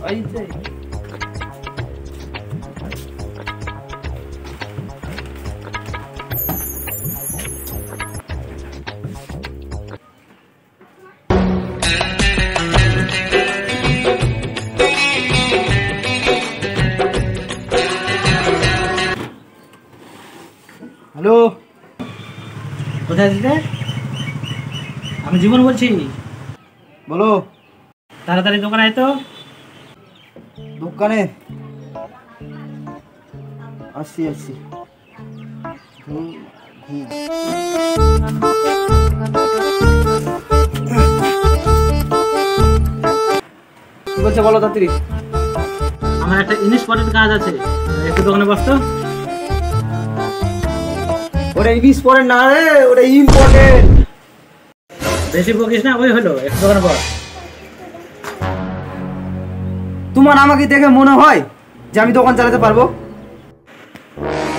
ওই যে হ্যালো, কোথায় আছিস রে? আমি জীবন বলছি। বলো। তাড়াতাড়ি দোকানে আয় তো। দোকানে আসছি আসছি। কি বলছে বলো তাড়াতাড়ি। আমার একটা ইম্পর্টেন্ট কাজ আছে, একটু দোকানে বস তো। ওটা ইম্পর্টেন্ট না রে, ওটা ইম্পর্টেন্ট। বেশি বকিস না, ওই হলো, একটু দোকানে বস। তোমার আমাকে দেখে মনে হয় যে আমি দোকান চালাতে পারবো?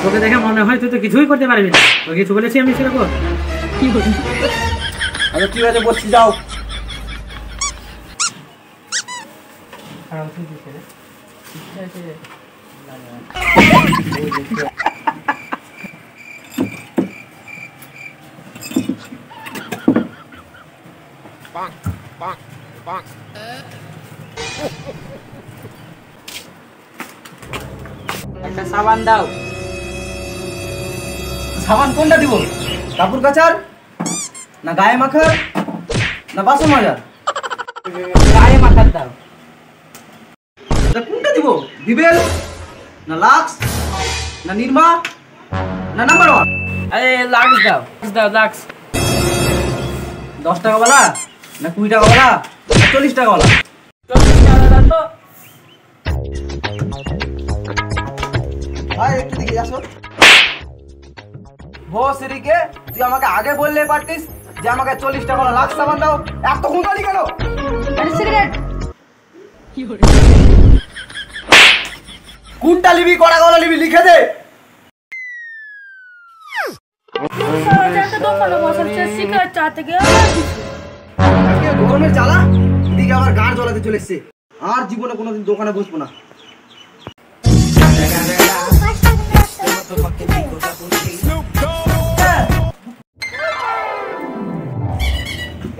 তোকে দেখে মনে হয় তুই তো কিছুই করতে পারবি না। তোকে কিছু বলেছি আমি সেরকম? কি বলি? আচ্ছা ঠিক আছে, বসছি, যাও। একটা সাবান দাও। সাবান কোনটা দিব? কাপড় কাচার, না গায়ে মাখার, না বাসন মাজার? গায়ে মাখার দাও। কোনটা দিব? ভিভেল, না লাক্স, না নির্মা, না নাম্বার ওয়ান? আরে লাক্স দাও, দাও লাক্স। 10 টাকাওয়ালা, না 20 টাকাওয়ালা, না 40 টাকাওয়ালা? 40 টাকা দাও তো। ভাই একটু দিকে আসো। ভোসরিকে তুই আমাকে আগে বললে পারতিস যে আমাকে 40 টাকাওয়ালা লাক্স সাবান দাও, এত খুঁটালি কেন? আরে সিগারেট কোনটা লিবি, কড়া গলা লিবি, লিখে দে। একটা দোকানে বসাচ্ছে সিগারেট চাতে গিয়ে আজকে গরমের জ্বালা, এদিকে আবার গাড় জ্বলাতে চলে এসছে। আর জীবনে কোনোদিন দোকানে বসবো না।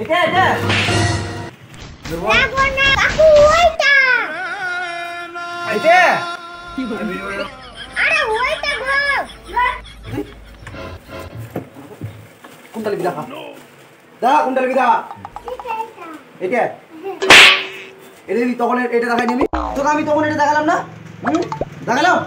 এটা এটা কাকু ওইটা এটা আরে ওইটা গো কোনটা লিবি দেখা, দেখা কোনটা লিবি দেখা। এটা এটা দিবি, তখন এটা দেখাই নিবি। তোকে আমি তখন এটা দেখালাম না? দেখালাম।